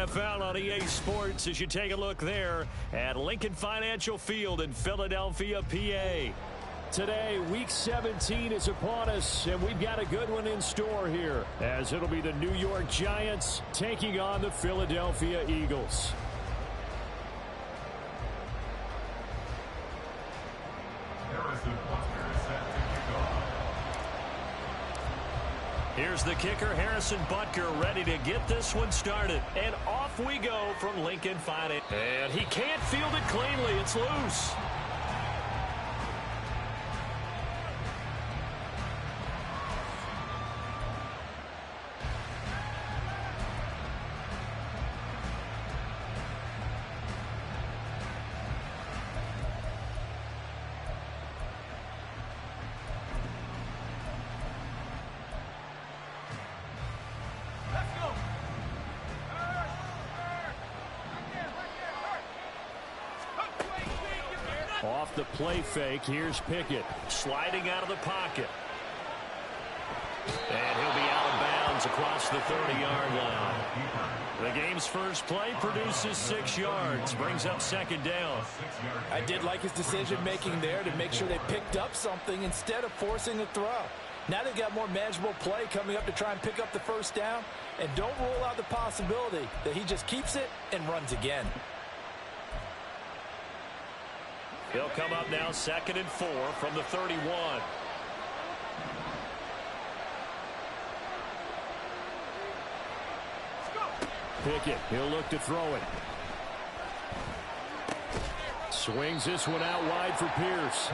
NFL on EA Sports as you take a look there at Lincoln Financial Field in Philadelphia, PA. Today, Week 17 is upon us, and we've got a good one in store here, as it'll be the New York Giants taking on the Philadelphia Eagles. Here's the kicker, Harrison Butker, ready to get this one started. And off we go from Lincoln Finance. And he can't field it cleanly. It's loose. Off the play fake, here's Pickett. Sliding out of the pocket. And he'll be out of bounds across the 30-yard line. The game's first play produces 6 yards, brings up second down. I did like his decision-making there to make sure they picked up something instead of forcing a throw. Now they've got more manageable play coming up to try and pick up the first down, and don't rule out the possibility that he just keeps it and runs again. He'll come up now 2nd and 4 from the 31. Pickett, he'll look to throw it. Swings this one out wide for Pierce.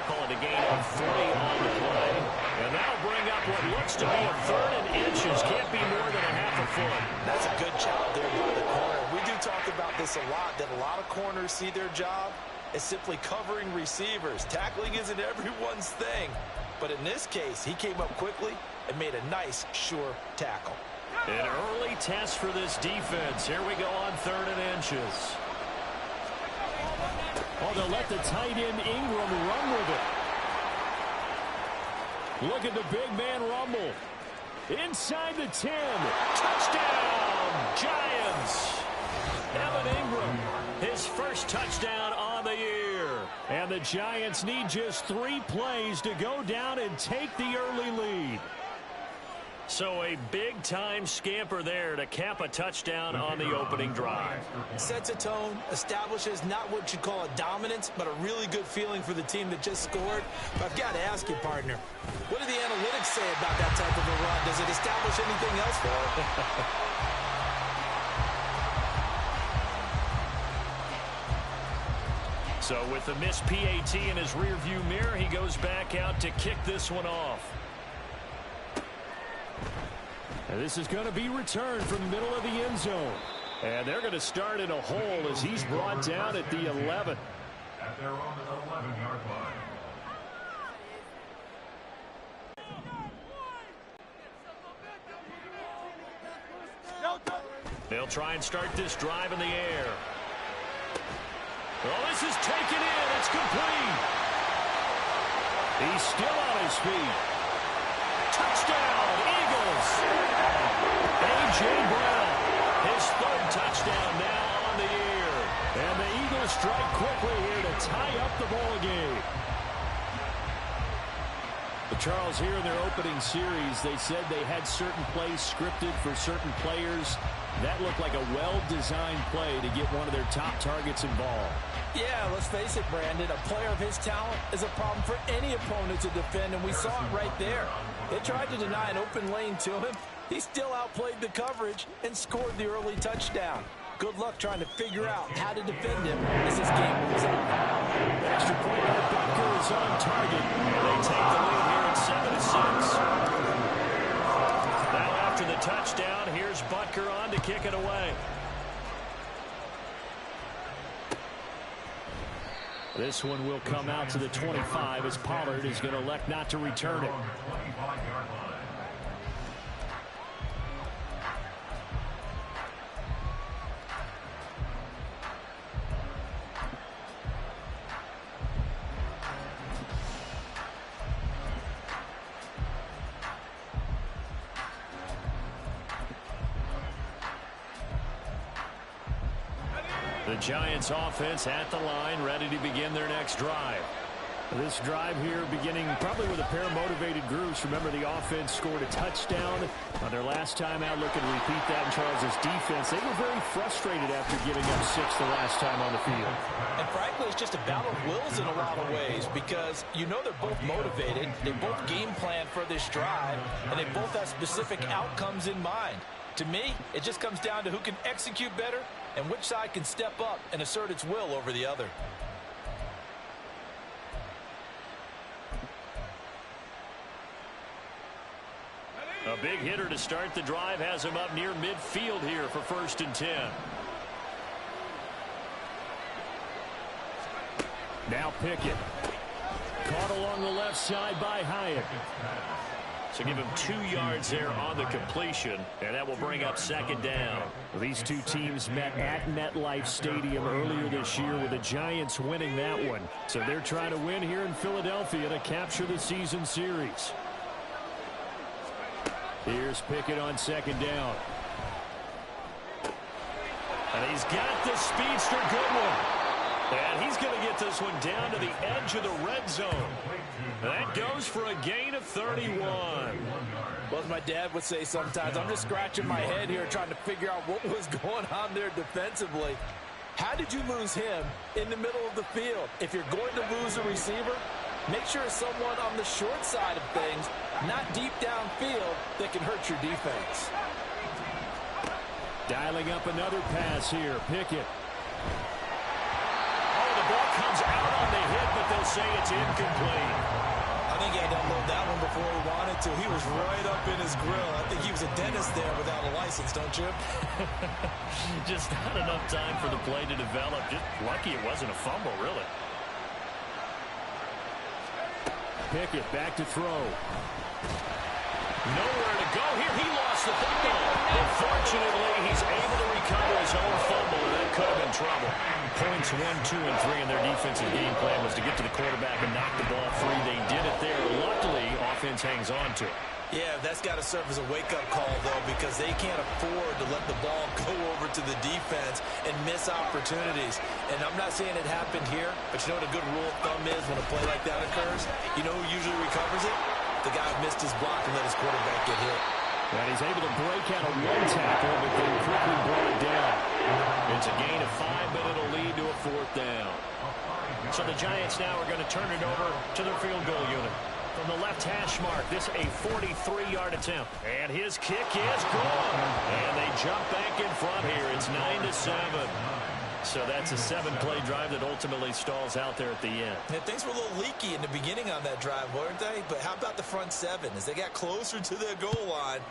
Call it a gain of 3 on the play. And that'll bring up what looks to be a 3rd and inches. Can't be more than a half a foot. That's a good job there by the corner. We do talk about this a lot, that a lot of corners see their job is simply covering receivers. Tackling isn't everyone's thing. But in this case, he came up quickly and made a nice, sure tackle. An early test for this defense. Here we go on 3rd and inches. Oh, they'll let the tight end Ingram run with it. Look at the big man rumble. Inside the 10. Touchdown, Giants. Evan Ingram, his first touchdown on the year. And the Giants need just 3 plays to go down and take the early lead. So a big-time scamper there to cap a touchdown on the opening drive. Sets a tone, establishes not what you'd call a dominance, but a really good feeling for the team that just scored. But I've got to ask you, partner, what do the analytics say about that type of a run? Does it establish anything else for it? So with the missed PAT in his rearview mirror, he goes back out to kick this one off. And this is going to be returned from the middle of the end zone. And they're going to start in a hole as he's brought down at the 11. At their own 11-yard line. They'll try and start this drive in the air. Well, this is taken in. It's complete. He's still on his feet. Touchdown, Eagles. A.J. Brown, his 3rd touchdown now on the year. And the Eagles strike quickly here to tie up the ball game. But Charles, here in their opening series, they said they had certain plays scripted for certain players. That looked like a well-designed play to get one of their top targets involved. Yeah, let's face it, Brandon. A player of his talent is a problem for any opponent to defend, and we saw it right there. They tried to deny an open lane to him. He still outplayed the coverage and scored the early touchdown. Good luck trying to figure out how to defend him as this game moves on. Extra point by Butker is on target. And they take the lead here at 7-6. Now after the touchdown, here's Butker on to kick it away. This one will come out to the 25 as Pollard is going to elect not to return it. The Giants offense at the line, ready to begin their next drive. This drive here beginning probably with a pair of motivated groups. Remember, the offense scored a touchdown on their last time out. Looking to repeat that in Charles' defense. They were very frustrated after giving up 6 the last time on the field. And frankly, it's just a battle of wills in a lot of ways because you know they're both motivated. They both game plan for this drive, and they both have specific outcomes in mind. To me, it just comes down to who can execute better and which side can step up and assert its will over the other. A big hitter to start the drive has him up near midfield here for 1st and 10. Now Pickett. Caught along the left side by Hyatt. So give him 2 yards there on the completion, and that will bring up 2nd down. These two teams met at MetLife Stadium earlier this year with the Giants winning that one. So they're trying to win here in Philadelphia to capture the season series. Here's Pickett on 2nd down. And he's got the speedster, good one. And he's going to get this one down to the edge of the red zone. That goes for a gain of 31. Well, as my dad would say sometimes, I'm just scratching my head here trying to figure out what was going on there defensively. How did you lose him in the middle of the field? If you're going to lose a receiver, make sure it's someone on the short side of things, not deep downfield, that can hurt your defense. Dialing up another pass here. Pickett. Oh, the ball comes out on the hit, but they'll say it's incomplete. I think he had to unload that one before he wanted to. He was right up in his grill. I think he was a dentist there without a license, don't you? Just not enough time for the play to develop. Just lucky it wasn't a fumble, really. Pickett back to throw. Nowhere to go here. He lost the football. Unfortunately, he's able to recover his own fumble, and that could have been trouble. Points 1, 2, and 3 in their defensive game plan was to get to the quarterback and knock the ball free. They did it there. Luckily, offense hangs on to it. Yeah, that's got to serve as a wake-up call, though, because they can't afford to let the ball go over to the defense and miss opportunities. And I'm not saying it happened here, but you know what a good rule of thumb is when a play like that occurs? You know who usually recovers it? The guy who missed his block and let his quarterback get hit. And he's able to break out of one tackle, but then quickly brought it down. It's a gain of 5, but it'll lead to a 4th down. So the Giants now are going to turn it over to their field goal unit. From the left hash mark, this a 43-yard attempt. And his kick is good. And they jump back in front here. It's 9-7. So that's a 7-play drive that ultimately stalls out there at the end. And things were a little leaky in the beginning on that drive, weren't they? But how about the front 7? As they got closer to their goal line,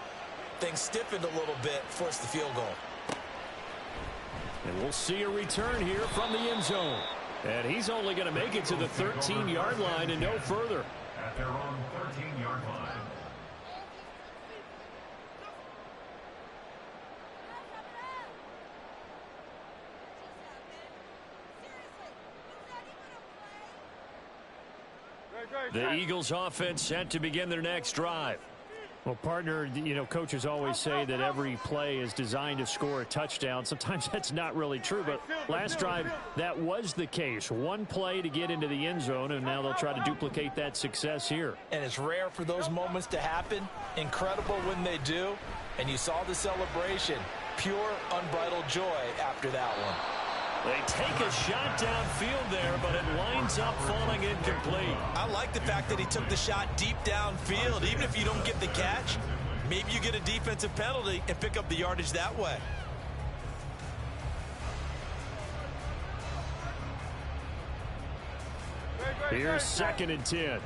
things stiffened a little bit, forced the field goal. And we'll see a return here from the end zone. And he's only going to make it to the 13-yard line and no further. At their own 13-yard line. The Eagles offense set to begin their next drive. Well, partner, you know, coaches always say that every play is designed to score a touchdown. Sometimes that's not really true, but last drive, that was the case. One play to get into the end zone, and now they'll try to duplicate that success here. And it's rare for those moments to happen. Incredible when they do. And you saw the celebration. Pure, unbridled joy after that one. They take a shot downfield there, but it winds up falling incomplete. I like the fact that he took the shot deep downfield. Even if you don't get the catch, maybe you get a defensive penalty and pick up the yardage that way. Here's 2nd and 10.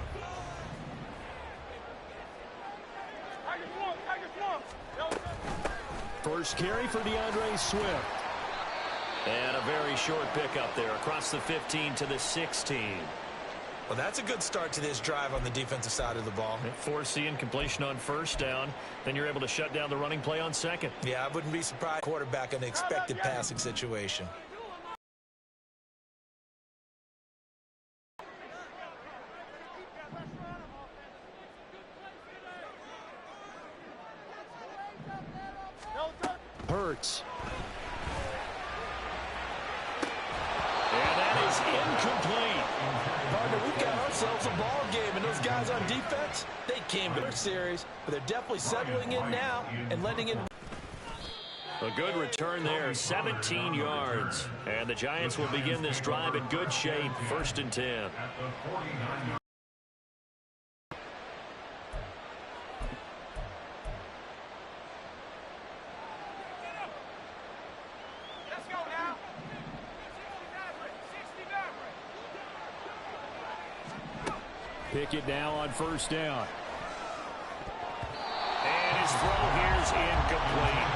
First carry for DeAndre Swift. And a very short pickup there across the 15 to the 16. Well, that's a good start to this drive on the defensive side of the ball. Force the incompletion on 1st down. Then you're able to shut down the running play on 2nd. Yeah, I wouldn't be surprised. Quarterback in an expected passing situation. Hurts. themselves a ball game. And those guys on defense, they came to their series, but they're definitely settling in now and letting it. A good return there, 17 yards. And the Giants will begin this drive in good shape, 1st and 10. Pickett now on 1st down. And his throw here's incomplete.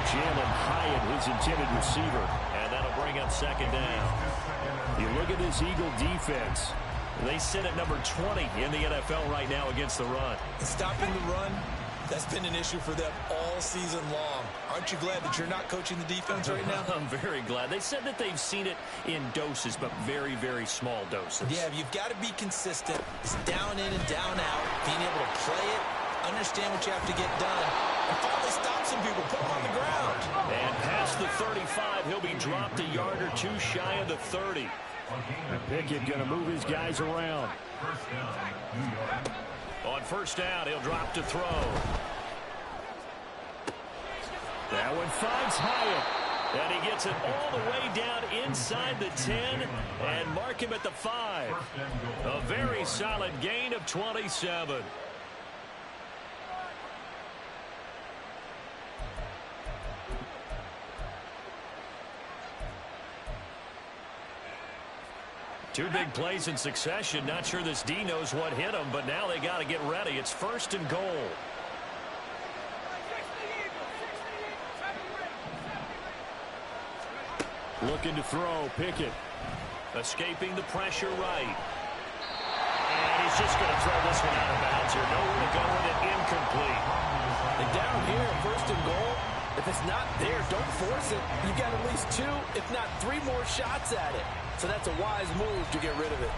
Jalen Hyatt, his intended receiver. And that'll bring up 2nd down. You look at this Eagle defense. They sit at number 20 in the NFL right now against the run. Stopping the run, that's been an issue for them all season long. Aren't you glad that you're not coaching the defense right now? I'm very glad. They said that they've seen it in doses, but very, very small doses. Yeah, you've got to be consistent. It's down in and down out, being able to play it, understand what you have to get done, and finally stop some people, put them on the ground. And past the 35, he'll be dropped a yard or two shy of the 30. Pickett going to move his guys around. On 1st down, he'll drop to throw. That one finds Hyatt. And he gets it all the way down inside the 10 and mark him at the 5. A very solid gain of 27. Two big plays in succession. Not sure this D knows what hit him, but now they got to get ready. It's 1st and goal. Looking to throw, Pickett. Escaping the pressure right. And he's just going to throw this one out of bounds here. Nowhere to go with it, incomplete. And down here, 1st and goal, if it's not there, don't force it. You've got at least 2, if not 3 more shots at it. So that's a wise move to get rid of it.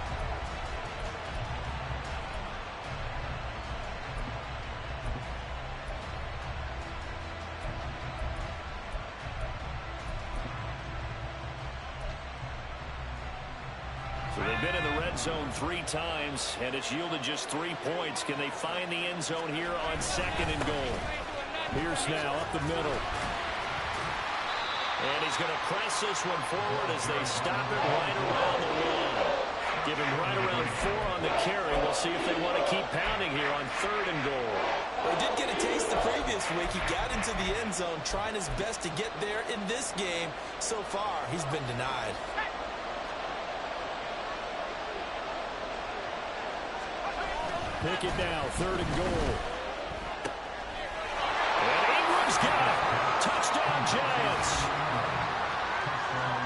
So they've been in the red zone 3 times, and it's yielded just 3 points. Can they find the end zone here on 2nd and goal? Pierce now up the middle. And he's going to press this one forward as they stop it right around the wall. Give him right around 4 on the carry. We'll see if they want to keep pounding here on 3rd and goal. Well, he did get a taste the previous week. He got into the end zone, trying his best to get there in this game. So far, he's been denied. Pickett now, 3rd and goal. And Ingram's got it. Touchdown, Giants.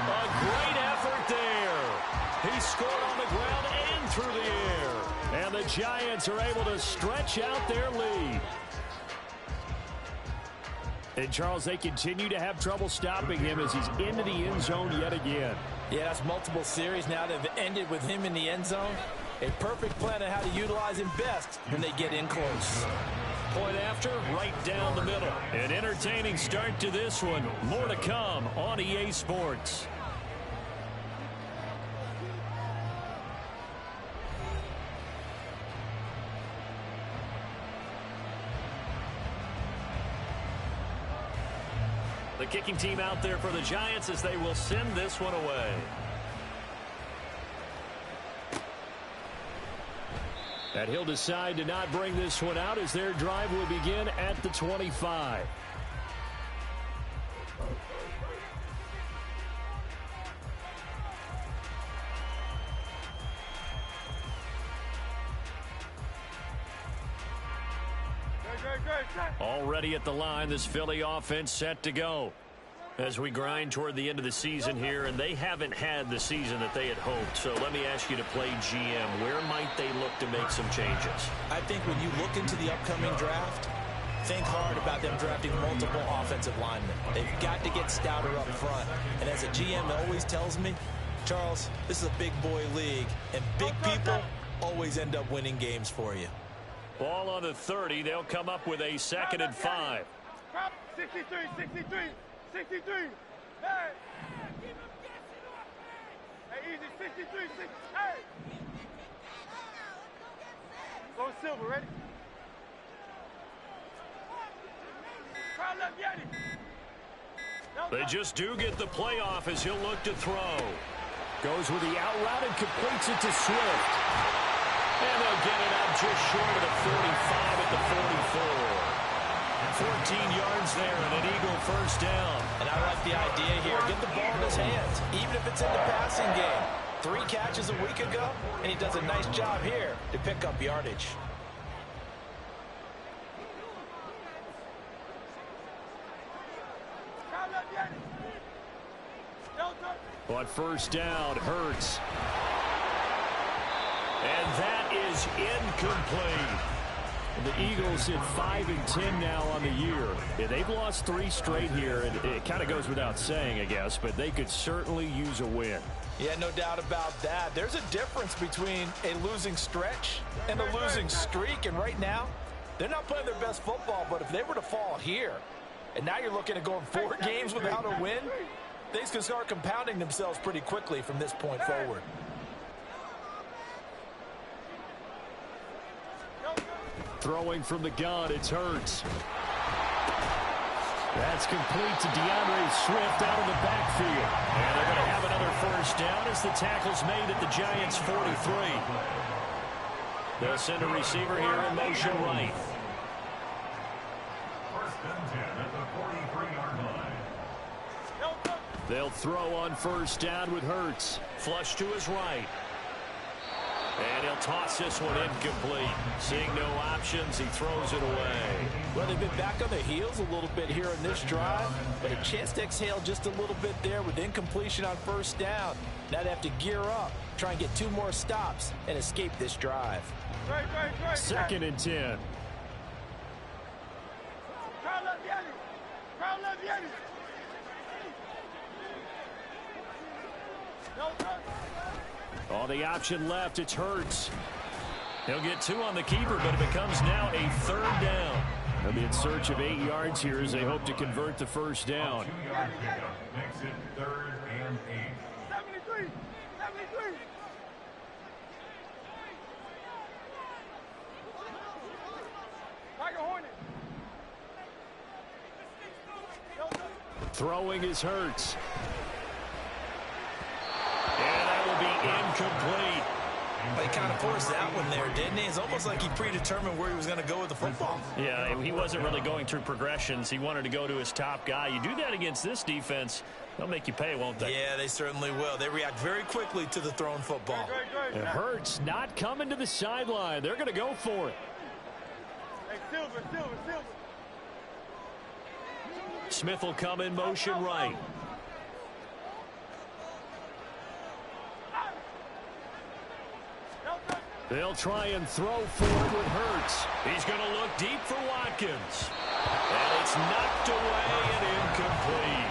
A great effort there. He scored on the ground and through the air. And the Giants are able to stretch out their lead. And, Charles, they continue to have trouble stopping him as he's into the end zone yet again. Yeah, that's multiple series now that have ended with him in the end zone. A perfect plan on how to utilize him best when they get in close. Point after, right down the middle. An entertaining start to this one. More to come on EA Sports. The kicking team out there for the Giants as they will send this one away. And he'll decide to not bring this one out as their drive will begin at the 25. Already at the line, this Philly offense set to go as we grind toward the end of the season here, and they haven't had the season that they had hoped. So let me ask you to play GM. Where might they look to make some changes? I think when you look into the upcoming draft, think hard about them drafting multiple offensive linemen. They've got to get stouter up front. And as a GM always tells me, Charles, this is a big boy league, and big people always end up winning games for you. Ball on the 30. They'll come up with a 2nd and 5. 63. Hey, easy, 63, 6, hey. Silver, ready? Crowd left, Yeti. They just do get the playoff as he'll look to throw. Goes with the out route and completes it to Swift. And they'll get it up just short of the 45 at the 44. 14 yards there and an Eagle first down. And I like the idea here. Get the ball in his hands, even if it's in the passing game. 3 catches a week ago, and he does a nice job here to pick up yardage. Crowd left, Yeti. Delta. On first down, Hurts. And that is incomplete. The Eagles hit 5-10 now on the year. Yeah, they've lost 3 straight here, and it kind of goes without saying, I guess, but they could certainly use a win. Yeah, no doubt about that. There's a difference between a losing stretch and a losing streak, and right now, they're not playing their best football, but if they were to fall here, and now you're looking at going 4 games without a win, things can start compounding themselves pretty quickly from this point forward. Throwing from the gun, it's Hurts. That's complete to DeAndre Swift out of the backfield. And they're going to have another first down as the tackle's made at the Giants' 43. They'll send a receiver here in motion right. First and 10 at the 43-yard line. They'll throw on first down with Hurts. Flush to his right. And he'll toss this one incomplete. Seeing no options, he throws it away. Well, they've been back on their heels a little bit here in this drive, but a chance to exhale just a little bit there with incompletion on first down. Now they have to gear up, try and get 2 more stops, and escape this drive. Right. 2nd and 10. Crowd left, Yeti. Crowd left, Yeti. Delta. On the option left, it's Hurts. He'll get 2 on the keeper, but it becomes now a 3rd down. They'll be in search of 8 yards here as they hope to convert the first down. 2-yard pickup makes it 3rd and 8. 73. Tiger Hornet. Delta. Throwing is Hurts. And that will be incomplete. He kind of forced that one there, didn't he? It's almost like he predetermined where he was going to go with the football. Yeah, he wasn't really going through progressions. He wanted to go to his top guy. You do that against this defense, they'll make you pay, won't they? Yeah, they certainly will. They react very quickly to the thrown football. And Hurts not coming to the sideline. They're going to go for it. Hey, Silver. Smith will come in motion right. They'll try and throw forward with Hurts. He's going to look deep for Watkins. And it's knocked away and incomplete.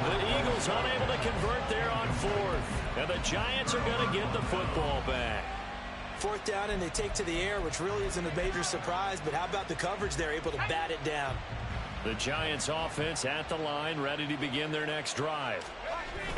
The Eagles unable to convert there on 4th. And the Giants are going to get the football back. 4th down, and they take to the air, which really isn't a major surprise. But how about the coverage? They're able to bat it down. The Giants offense at the line, ready to begin their next drive.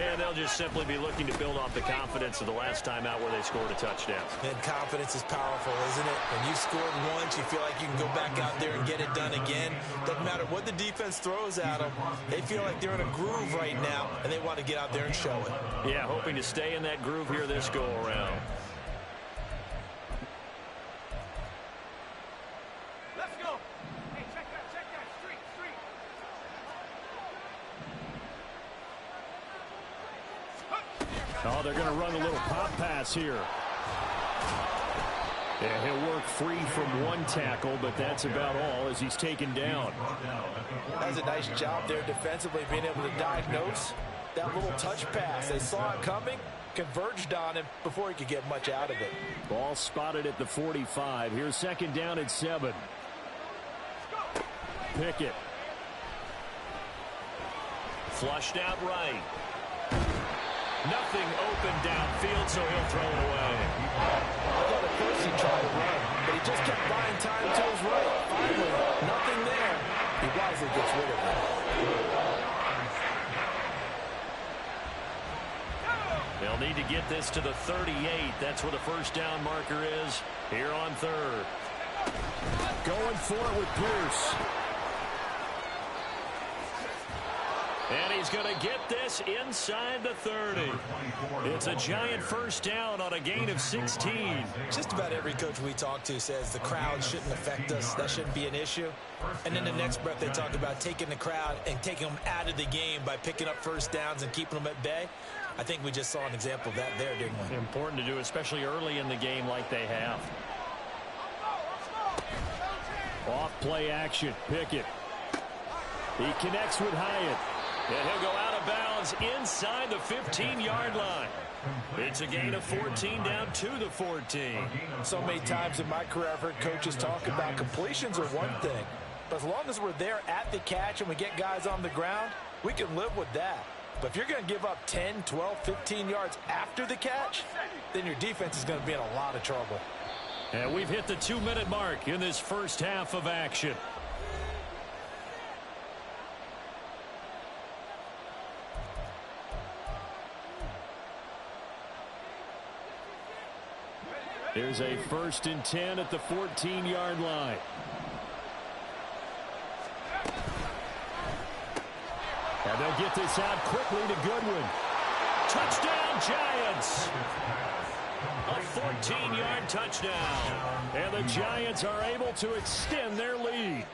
And they'll just simply be looking to build off the confidence of the last time out where they scored a touchdown. And confidence is powerful, isn't it? When you scored once, you feel like you can go back out there and get it done again. Doesn't matter what the defense throws at them. They feel like they're in a groove right now, and they want to get out there and show it. Yeah, hoping to stay in that groove here this go-around. Let's go. Oh, they're going to run a little pop pass here. Yeah, he'll work free from one tackle, but that's about all as he's taken down. That's a nice job there defensively, being able to diagnose that little touch pass. They saw it coming, converged on him before he could get much out of it. Ball spotted at the 45. Here's 2nd down and 7. Pickett. Flushed out right. Nothing open downfield, so he'll throw it away. I thought at first he tried to run, but he just kept buying time to his right. Finally, nothing there. He wisely gets rid of it. They'll need to get this to the 38. That's where the first down marker is here on 3rd. Going for it with Pierce. And he's going to get this inside the 30. It's a giant first down on a gain of 16. Just about every coach we talk to says the crowd shouldn't affect us. That shouldn't be an issue. And then the next breath they talk about taking the crowd and taking them out of the game by picking up first downs and keeping them at bay. I think we just saw an example of that there, didn't we? Important to do, especially early in the game like they have. Off play action. Pickett. He connects with Hyatt. And he'll go out of bounds inside the 15-yard line. It's a gain of 14 down to the 14. So many times in my career I've heard coaches talk about completions are one thing. But as long as we're there at the catch and we get guys on the ground, we can live with that. But if you're going to give up 10, 12, 15 yards after the catch, then your defense is going to be in a lot of trouble. And we've hit the 2-minute mark in this first half of action. Here's a 1st and 10 at the 14-yard line. And they'll get this out quickly to Goodwin. Touchdown, Giants! A 14-yard touchdown. And the Giants are able to extend their lead.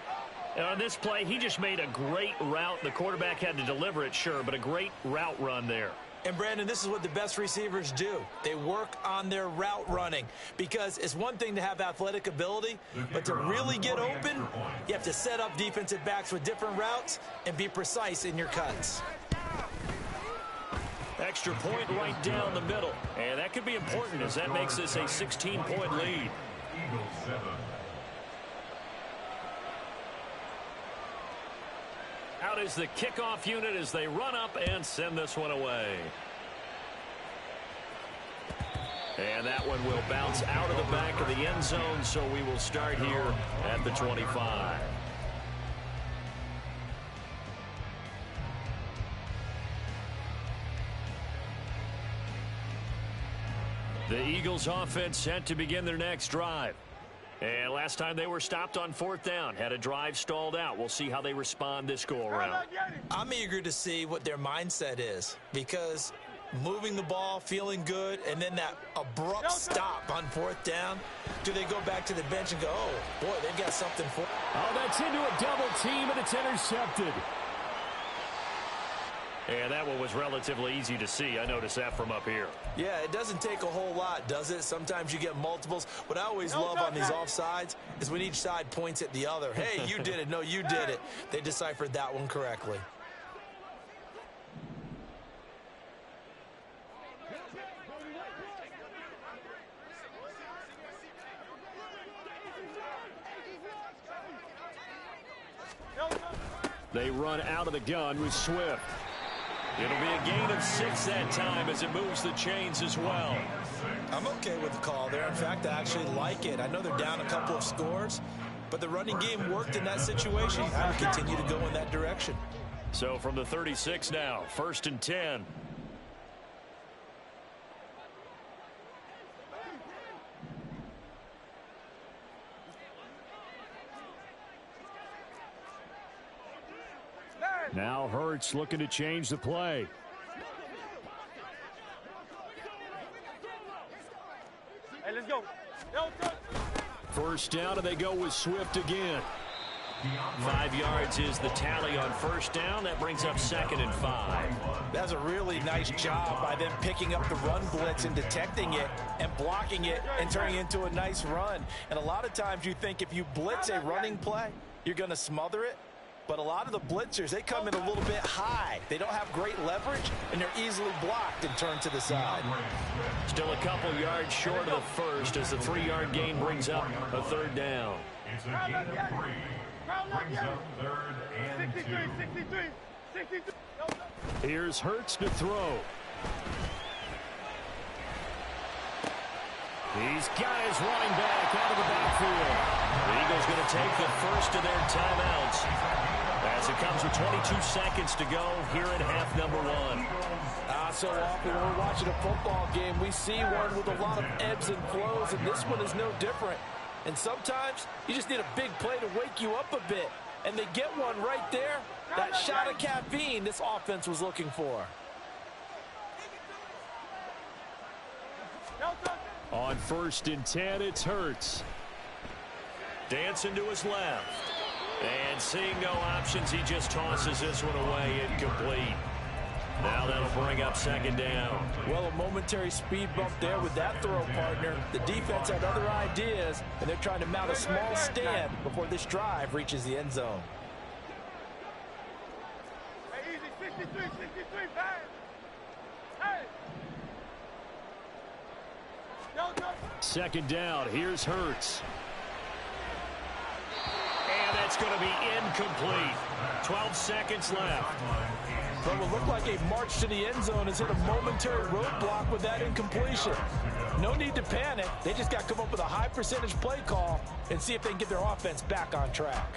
And on this play, he just made a great route. The quarterback had to deliver it, sure, but a great route run there. And, Brandon, this is what the best receivers do. They work on their route running because it's one thing to have athletic ability, but to really get open, you have to set up defensive backs with different routes and be precise in your cuts. Extra point right down the middle. And that could be important as that makes this a 16-point lead. Eagles 7. Out is the kickoff unit as they run up and send this one away. And that one will bounce out of the back of the end zone, so we will start here at the 25. The Eagles offense set to begin their next drive. And last time they were stopped on 4th down, had a drive stalled out. We'll see how they respond this go-around. I'm eager to see what their mindset is because moving the ball, feeling good, and then that abrupt stop on 4th down, do they go back to the bench and go, oh, boy, they've got something for... Oh, that's into a double team, and it's intercepted. And that one was relatively easy to see. I noticed that from up here. Yeah, it doesn't take a whole lot, does it? Sometimes you get multiples. What I always love on these offsides is when each side points at the other. Hey, you did it. No, you did it. They deciphered that one correctly. They run out of the gun with Swift. It'll be a gain of 6 that time as it moves the chains as well. I'm okay with the call there. In fact, I actually like it. I know they're down a couple of scores, but the running game worked in that situation. I would continue to go in that direction. So from the 36 now, 1st and 10. Now Hurts looking to change the play. Hey, let's go. 1st down, and they go with Swift again. 5 yards is the tally on 1st down. That brings up 2nd and 5. That's a really nice job by them picking up the run blitz and detecting it and blocking it and turning it into a nice run. And a lot of times you think if you blitz a running play, you're going to smother it. But a lot of the blitzers, they come in a little bit high. They don't have great leverage, and they're easily blocked and turned to the side. Still a couple yards short of the first as the 3-yard gain brings up a 3rd down. It's a gain of 3. Brings up 3rd and 2. 63. Here's Hurts to throw. He's got his running back out of the backfield. The Eagles going to take the first of their timeouts as it comes with 22 seconds to go here in half number 1. So often when we're watching a football game, we see one with a lot of ebbs and flows, and this one is no different. And sometimes you just need a big play to wake you up a bit. And they get one right there. That shot of caffeine this offense was looking for. On 1st and 10, it's Hurts. Dancing to his left. And seeing no options, he just tosses this one away, incomplete. Now that'll bring up 2nd down. Well, a momentary speed bump there with that throw, partner. The defense had other ideas, and they're trying to mount a small stand before this drive reaches the end zone. Hey, easy, 63, 63, bang. Hey. 2nd down. Here's Hurts. And that's going to be incomplete. 12 seconds left. But what looked like a march to the end zone has hit a momentary roadblock with that incompletion. No need to panic. They just got to come up with a high percentage play call and see if they can get their offense back on track.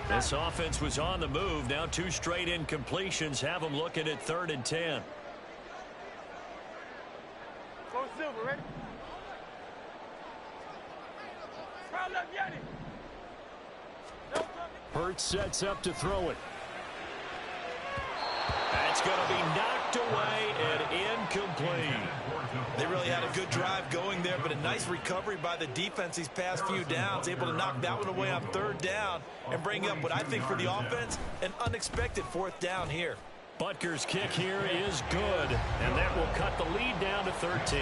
This offense was on the move. Now 2 straight incompletions have them looking at 3rd and 10. Go Silver, ready? Crown left, Yanni. Hurts sets up to throw it. That's going to be knocked away and incomplete. They really had a good drive going there, but a nice recovery by the defense these past few downs, able to knock that one away on 3rd down and bring up what I think for the offense, an unexpected 4th down here. Butker's kick here is good, and that will cut the lead down to 13.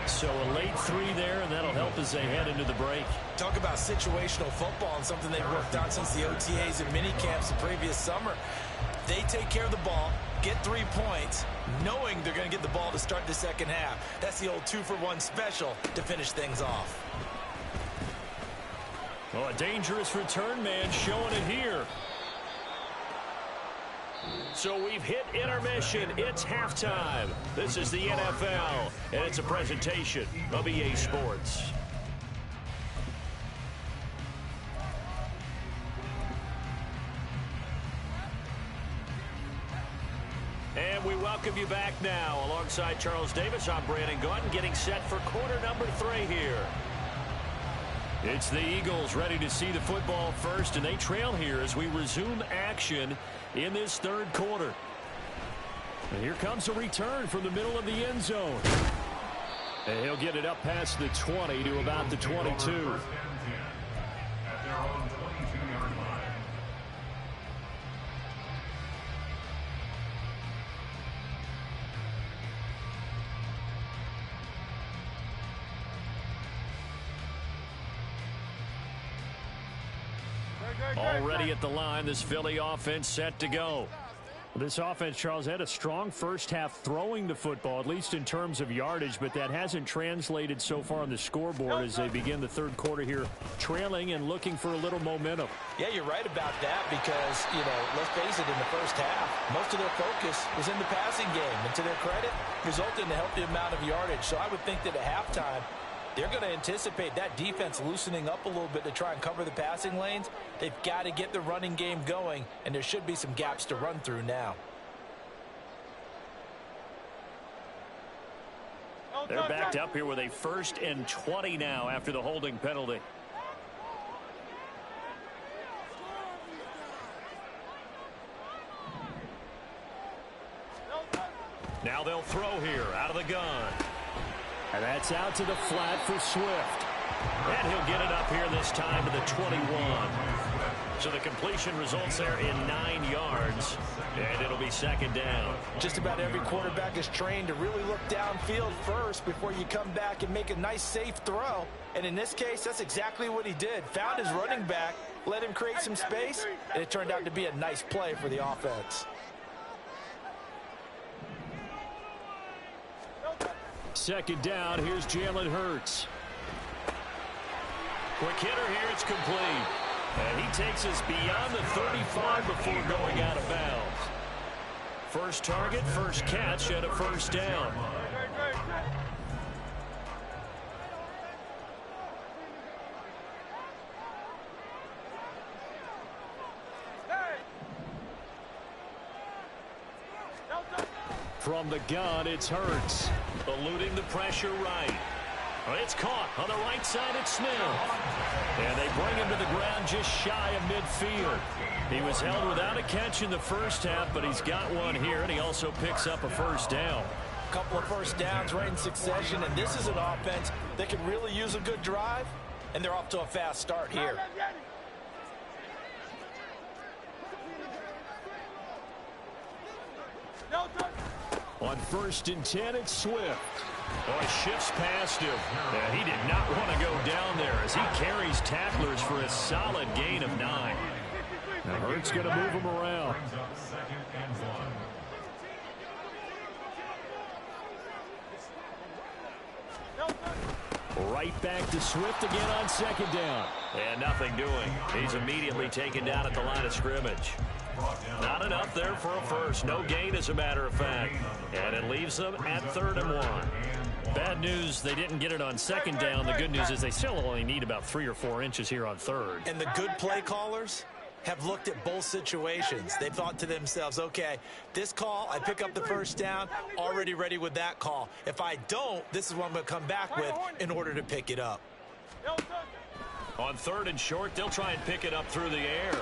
So a late 3 there, and that'll help as they head into the break. Talk about situational football and something they've worked on since the OTAs and mini camps the previous summer. They take care of the ball, get 3 points, knowing they're going to get the ball to start the second half. That's the old 2-for-1 special to finish things off. Oh, a dangerous return man showing it here. So we've hit intermission. It's halftime. This is the NFL, and it's a presentation of EA Sports. And we welcome you back now. Alongside Charles Davis, I'm Brandon Gaudin, getting set for quarter number 3 here. It's the Eagles ready to see the football first, and they trail here as we resume action in this 3rd quarter. And here comes a return from the middle of the end zone. And he'll get it up past the 20 to about the 22. Already at the line, this Philly offense set to go. This offense, Charles, had a strong first half throwing the football, at least in terms of yardage, but that hasn't translated so far on the scoreboard as they begin the 3rd quarter here, trailing and looking for a little momentum. Yeah, you're right about that because, let's face it, in the first half, most of their focus was in the passing game. And to their credit, resulted in a healthy amount of yardage. So I would think that at halftime, they're going to anticipate that defense loosening up a little bit to try and cover the passing lanes. They've got to get the running game going, and there should be some gaps to run through now. They're backed up here with a 1st and 20 now after the holding penalty. Now they'll throw here out of the gun. And that's out to the flat for Swift. And he'll get it up here this time to the 21. So the completion results there in 9 yards. And it'll be 2nd down. Just about every quarterback is trained to really look downfield first before you come back and make a nice safe throw. And in this case, that's exactly what he did. Found his running back, let him create some space, and it turned out to be a nice play for the offense. 2nd down, here's Jalen Hurts. Quick hitter here, it's complete. And he takes us beyond the 35 before going out of bounds. First target, first catch, and a 1st down. From the gun, it's Hurts. Eluding the pressure right. It's caught on the right side at Smith. And they bring him to the ground just shy of midfield. He was held without a catch in the first half, but he's got one here, and he also picks up a first down. A couple of first downs right in succession, and this is an offense that can really use a good drive, and they're off to a fast start here. On 1st and 10, it's Swift. Oh, he shifts past him. Yeah, he did not want to go down there as he carries tacklers for a solid gain of 9. Now Hurts going to move him around. Right back to Swift again on 2nd down. And nothing doing. He's immediately taken down at the line of scrimmage. Not enough there for a first. No gain, as a matter of fact. And it leaves them at 3rd and 1. Bad news, they didn't get it on 2nd down. The good news is they still only need about 3 or 4 inches here on 3rd. And the good play callers have looked at both situations. They've thought to themselves, okay, this call, I pick up the first down, already ready with that call. If I don't, this is what I'm going to come back with in order to pick it up. On 3rd and short, they'll try and pick it up through the air.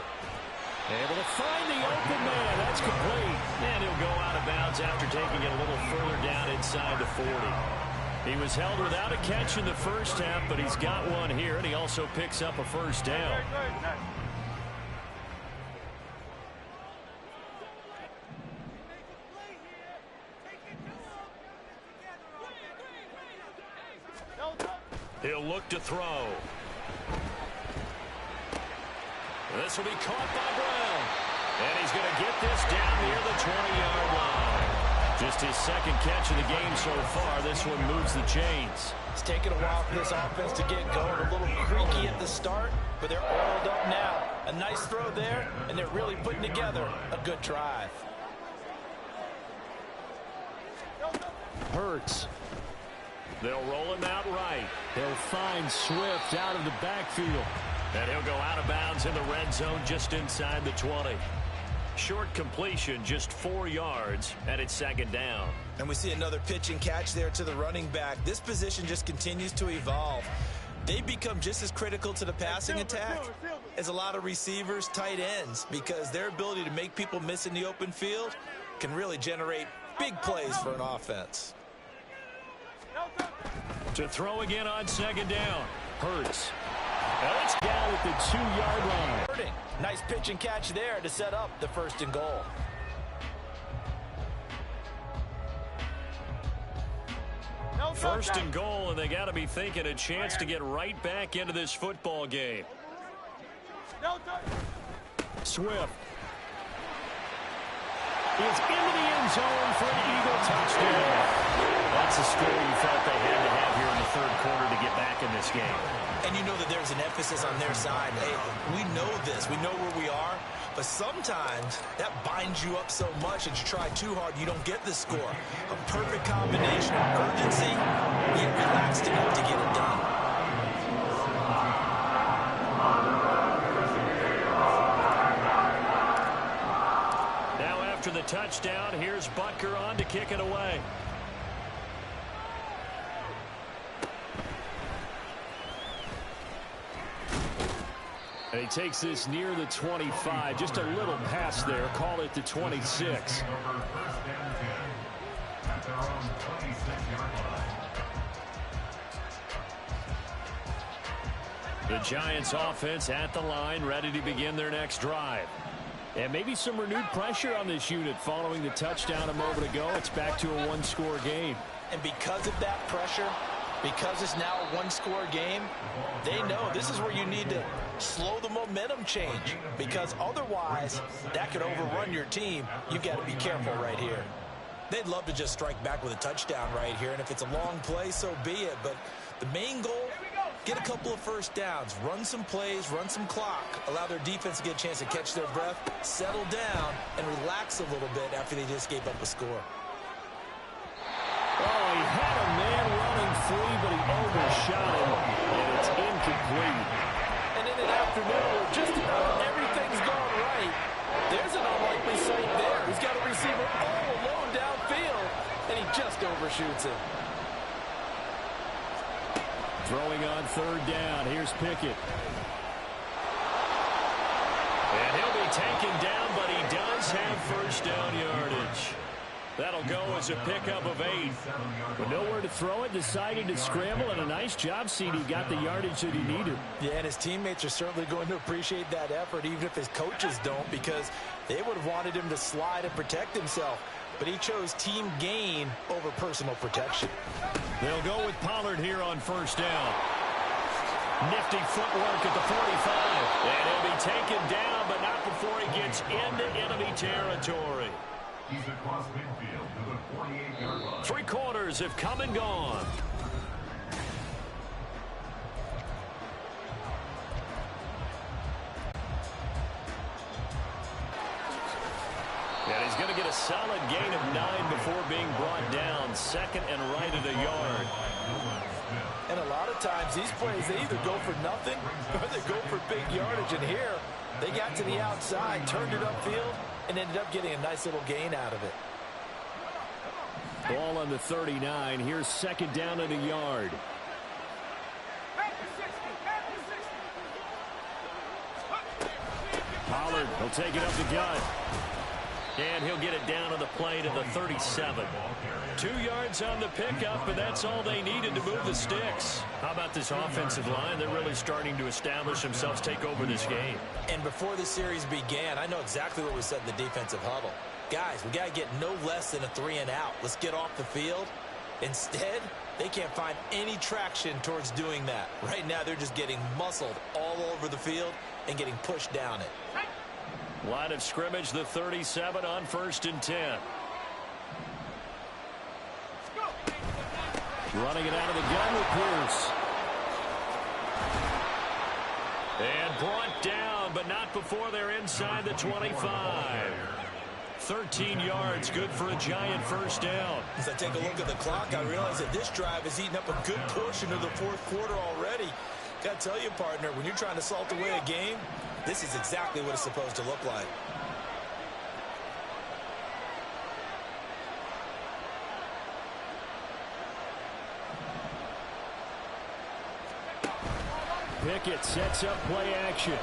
Able to find the open man. That's complete. And he'll go out of bounds after taking it a little further down inside the 40. He was held without a catch in the first half, but he's got one here, and he also picks up a first down. He'll look to throw. This will be caught by Brown. And he's going to get this down near the 20-yard line. Just his 2nd catch of the game so far. This one moves the chains. It's taken a while for this offense to get going. A little creaky at the start, but they're oiled up now. A nice throw there, and they're really putting together a good drive. Hurts. They'll roll him out right. He'll find Swift out of the backfield. And he'll go out of bounds in the red zone just inside the 20. Short completion, just 4 yards, and it's 2nd down. And we see another pitch and catch there to the running back. This position just continues to evolve. They become just as critical to the passing attack as a lot of receivers, tight ends, because their ability to make people miss in the open field can really generate big plays for an offense. To throw again on 2nd down. Hurts. Now it's down at the 2-yard line. Nice pitch and catch there to set up the 1st and goal. First and goal, and they got to be thinking a chance to get right back into this football game. Swift is into the end zone for an Eagle touchdown. That's a score you felt they had to have here in the 3rd quarter to get back in this game. And you know that there's an emphasis on their side. Hey, we know this. We know where we are. But sometimes that binds you up so much that you try too hard, you don't get the score. A perfect combination of urgency, yet relaxed enough to get it done. Now after the touchdown, here's Butker on to kick it away. And he takes this near the 25. Just a little pass there. Call it the 26. The Giants offense at the line, ready to begin their next drive. And maybe some renewed pressure on this unit following the touchdown a moment ago. It's back to a 1-score game. And because of that pressure, because it's now a 1-score game, they know this is where you need to slow the momentum change, because otherwise that could overrun your team. You've got to be careful right here. They'd love to just strike back with a touchdown right here, and if it's a long play, so be it. But the main goal, get a couple of first downs, run some plays, run some clock, allow their defense to get a chance to catch their breath, settle down, and relax a little bit after they just gave up a score. Oh, he had a man running free, but he overshot him, and it's incomplete. And in an afternoon where just about everything's gone right, there's an unlikely sight there. He's got a receiver all alone downfield, gets him. Throwing on third down. Here's Pickett. And he'll be taken down, but he does have first down yardage. That'll go as a pickup of 8. With nowhere to throw it, decided to scramble, and a nice job, CD. Got the yardage that he needed. Yeah, and his teammates are certainly going to appreciate that effort, even if his coaches don't, because they would have wanted him to slide and protect himself. But he chose team gain over personal protection. They'll go with Pollard here on first down. Nifty footwork at the 45. And he'll be taken down, but not before he gets into enemy territory. He's across midfield to the 48-yard line. 3 quarters have come and gone. And he's going to get a solid gain of 9 before being brought down. Second and right at a yard. And a lot of times these plays, they either go for nothing or they go for big yardage. And here, they got to the outside, turned it upfield, and ended up getting a nice little gain out of it. Ball on the 39. Here's second down at a yard. Pollard will take it up the gut. And he'll get it down on the play to the 37. 2 yards on the pickup, and that's all they needed to move the sticks. How about this offensive line? They're really starting to establish themselves, take over this game. And before the series began, I know exactly what we said in the defensive huddle. Guys, we got to get no less than a 3 and out. Let's get off the field. Instead, they can't find any traction towards doing that. Right now, they're just getting muscled all over the field and getting pushed down it. Line of scrimmage, the 37 on first and 10. Running it out of the gun with Pierce. And brought down, but not before they're inside the 25. 13 yards, good for a Giant first down. As I take a look at the clock, I realize that this drive has eaten up a good portion of the fourth quarter already. Got to tell you, partner, when you're trying to salt away a game, this is exactly what it's supposed to look like. Pickett sets up play action.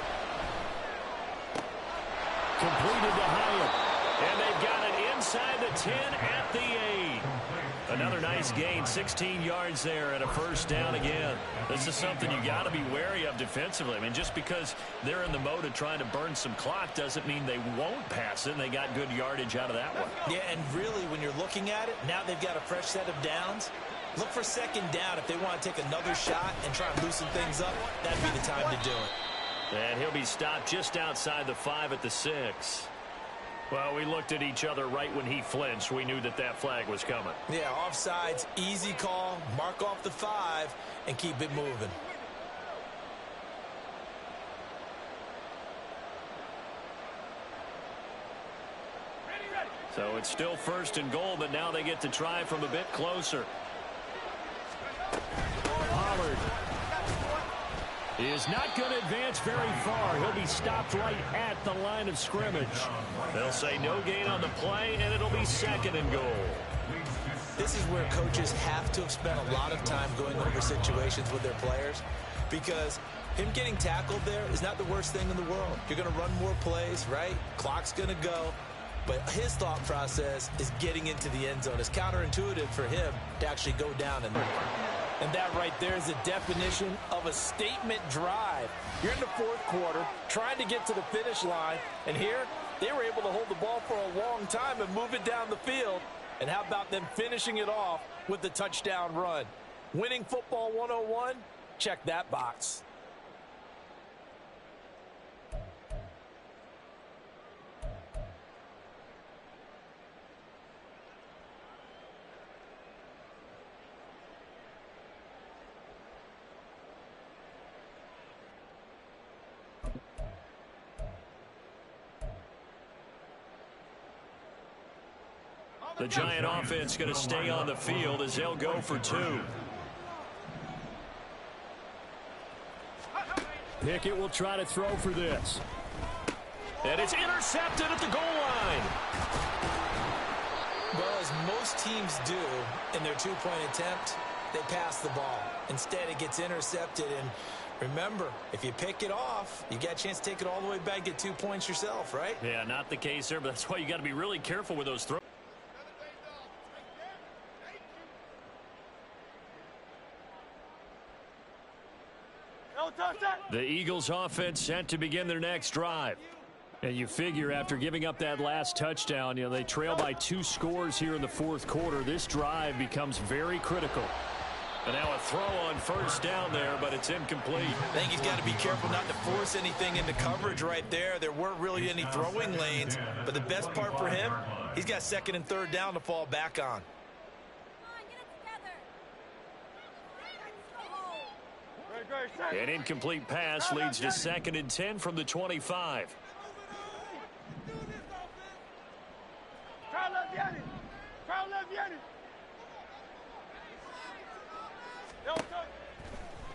Completed to Hyatt. And they've got it inside the 10 at the 8. Another nice gain, 16 yards there and a first down again. This is something you got to be wary of defensively. I mean, just because they're in the mode of trying to burn some clock doesn't mean they won't pass it, and they got good yardage out of that one. Yeah, and really, when you're looking at it, now they've got a fresh set of downs. Look for second down if they want to take another shot and try and loosen things up. That'd be the time to do it. And he'll be stopped just outside the 5 at the 6. Well, we looked at each other right when he flinched. We knew that that flag was coming. Yeah, offsides, easy call, mark off the 5, and keep it moving. So it's still first and goal, but now they get to try from a bit closer. Pollard is not going to advance very far. He'll be stopped right at the line of scrimmage. They'll say no gain on the play, and it'll be second and goal. This is where coaches have to have spent a lot of time going over situations with their players, because him getting tackled there is not the worst thing in the world. You're going to run more plays, right? Clock's going to go. But his thought process is getting into the end zone. It's counterintuitive for him to actually go down in there. And that right there is a definition of a statement drive. You're in the fourth quarter, trying to get to the finish line, and here they were able to hold the ball for a long time and move it down the field. And how about them finishing it off with the touchdown run? Winning football 101? Check that box. The Giant offense going to stay on the field as they'll go for 2. Pickett will try to throw for this. And it's intercepted at the goal line. Well, as most teams do in their two-point attempt, they pass the ball. Instead, it gets intercepted. And remember, if you pick it off, you got a chance to take it all the way back, get 2 points yourself, right? Yeah, not the case there, but that's why you got to be really careful with those throws. The Eagles offense set to begin their next drive. And you figure after giving up that last touchdown, they trail by 2 scores here in the fourth quarter. This drive becomes very critical. And now a throw on first down there, but it's incomplete. I think he's got to be careful not to force anything into coverage right there. There weren't really any throwing lanes, but the best part for him, he's got second and third down to fall back on. An incomplete pass leads to 2nd and 10 from the 25.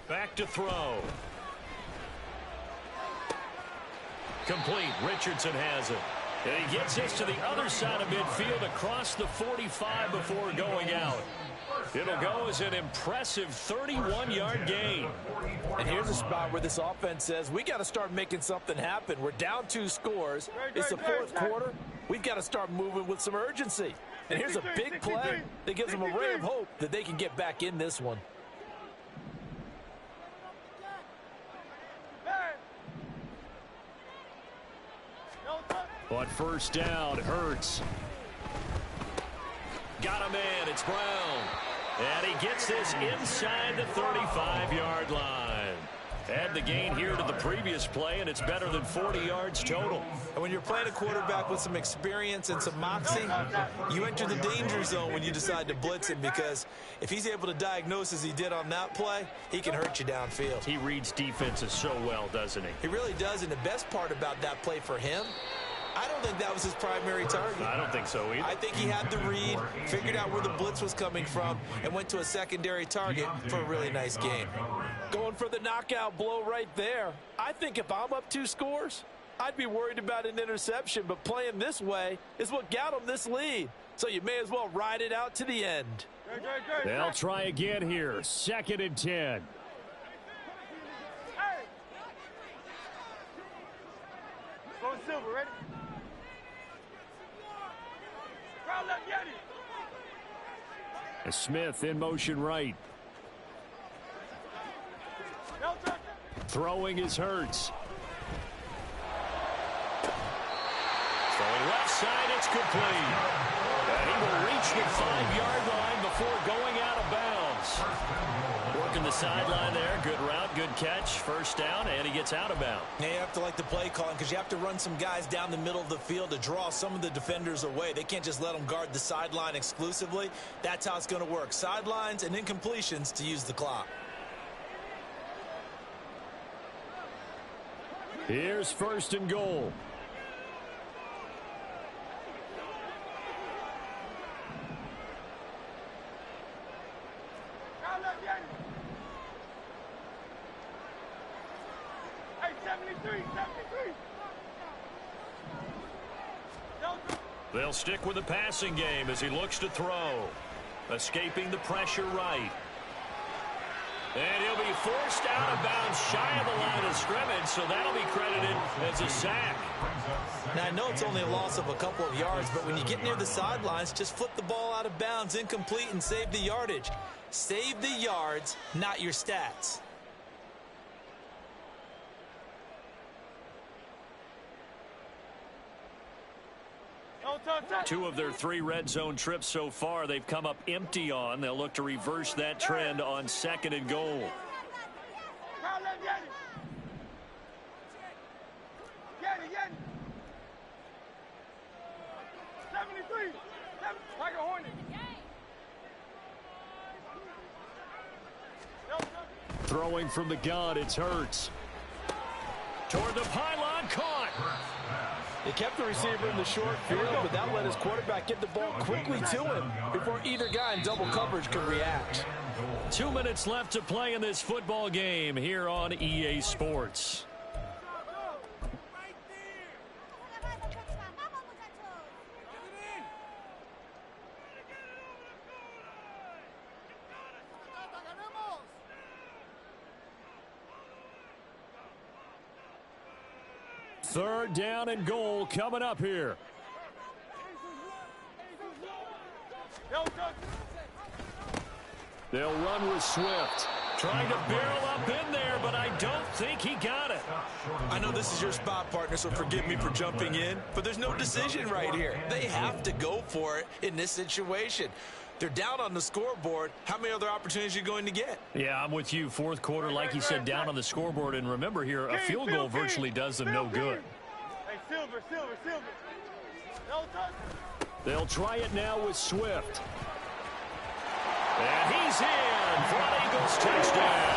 Back to throw. Complete. Richardson has it. And he gets this to the other side of midfield across the 45 before going out. It'll go as an impressive 31-yard gain. And here's a spot where this offense says, we got to start making something happen. We're down 2 scores. It's the fourth quarter. We've got to start moving with some urgency. And here's a big play that gives them a ray of hope that they can get back in this one. But first down, Hurts. Got him in. It's Brown. And he gets this inside the 35-yard line. Add the gain here to the previous play, and it's better than 40 yards total. And when you're playing a quarterback with some experience and some moxie, you enter the danger zone when you decide to blitz him, because if he's able to diagnose as he did on that play, he can hurt you downfield. He reads defenses so well, doesn't he? He really does, and the best part about that play for him, I don't think that was his primary target. I don't think so either. I think he had the read, figured out where the blitz was coming from, and went to a secondary target for a really nice game. Going for the knockout blow right there. I think if I'm up 2 scores, I'd be worried about an interception, but playing this way is what got him this lead. So you may as well ride it out to the end. They'll try again here. 2nd and 10. Going silver, ready? Smith in motion right. Throwing is Hurts. Throwing left side, it's complete. And he will reach the 5-yard line before going out of bounds. Working the sideline there. Good route, good catch. First down, and he gets out of bounds. Now you have to like the play calling, because you have to run some guys down the middle of the field to draw some of the defenders away. They can't just let them guard the sideline exclusively. That's how it's going to work. Sidelines and incompletions to use the clock. Here's 1st and goal. Hey, 73. They'll stick with the passing game as he looks to throw. Escaping the pressure right. And he'll be forced out of bounds shy of the line of scrimmage, so that'll be credited as a sack. Now, I know it's only a loss of a couple of yards, but when you get near the sidelines, just flip the ball out of bounds, incomplete, and save the yardage. Save the yards, not your stats. Two of their 3 red zone trips so far, they've come up empty on. They'll look to reverse that trend on 2nd and goal. Throwing from the gun, it's Hurts. Toward the pylon, caught. They kept the receiver in the short field, but that let his quarterback get the ball quickly to him before either guy in double coverage could react. 2 minutes left to play in this football game here on EA Sports. Third down and goal coming up here. They'll run with Swift. Trying to barrel up in there, but I don't think he got it. I know this is your spot, partner, so forgive me for jumping in, but there's no decision right here. They have to go for it in this situation. They're down on the scoreboard. How many other opportunities are you going to get? Yeah, I'm with you. Fourth quarter, like you said, down on the scoreboard. And remember here, a field goal virtually does them no good. Hey, Silver. No touch. They'll try it now with Swift. And he's in for an Eagles touchdown.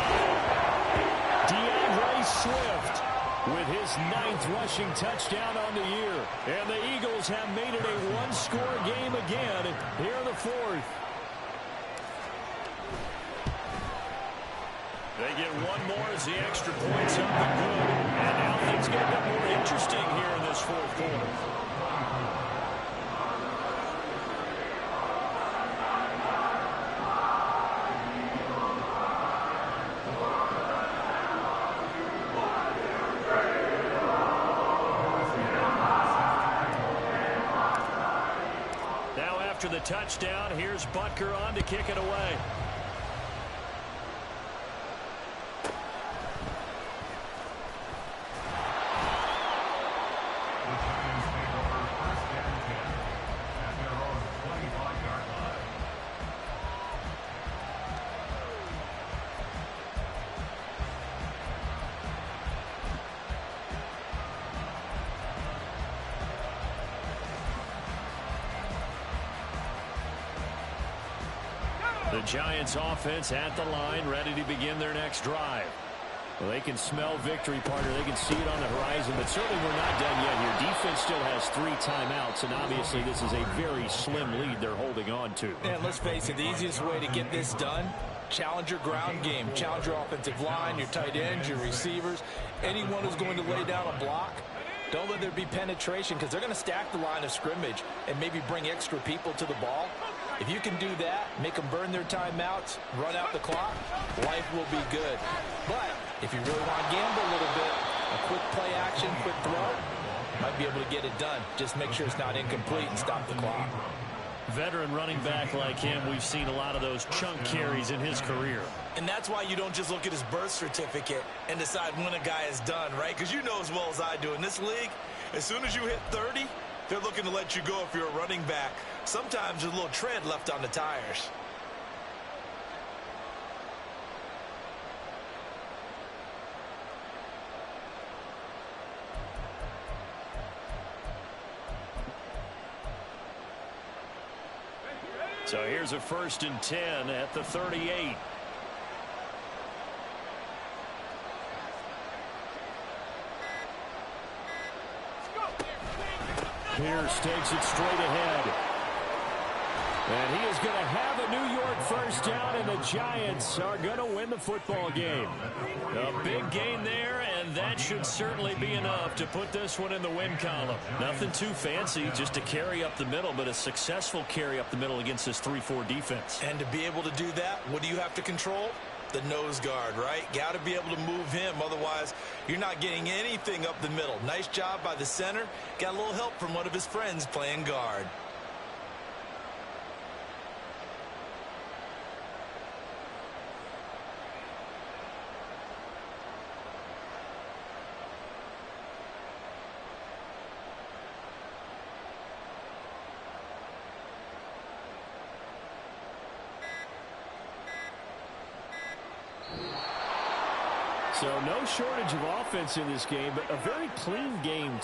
DeAndre Swift with his 9th rushing touchdown on the year. And the Eagles have made it a one-score game again here in the 4th. They get one more as the extra points up and good. And now things get a bit more interesting here in this 4th quarter. After the touchdown, here's Butker on to kick it away. The Giants offense at the line, ready to begin their next drive. Well, they can smell victory, partner. They can see it on the horizon, but certainly we're not done yet here. Defense still has 3 timeouts, and obviously this is a very slim lead they're holding on to. And let's face it, the easiest way to get this done, challenge your ground game. Challenge your offensive line, your tight ends, your receivers, anyone who's going to lay down a block. Don't let there be penetration because they're going to stack the line of scrimmage and maybe bring extra people to the ball. If you can do that, make them burn their timeouts, run out the clock, life will be good. But if you really want to gamble a little bit, a quick play action, quick throw, might be able to get it done. Just make sure it's not incomplete and stop the clock. Veteran running back like him, we've seen a lot of those chunk carries in his career. And that's why you don't just look at his birth certificate and decide when a guy is done, right? Because you know as well as I do, in this league, as soon as you hit 30, they're looking to let you go if you're a running back. Sometimes there's a little tread left on the tires. So here's a 1st and 10 at the 38. Pierce takes it straight ahead. And he is going to have a New York first down, and the Giants are going to win the football game. A big gain there, and that should certainly be enough to put this one in the win column. Nothing too fancy, just a carry up the middle, but a successful carry up the middle against this 3-4 defense. And to be able to do that, what do you have to control? The nose guard, right? Got to be able to move him. Otherwise, you're not getting anything up the middle. Nice job by the center. Got a little help from one of his friends playing guard. So no shortage of offense in this game, but a very clean game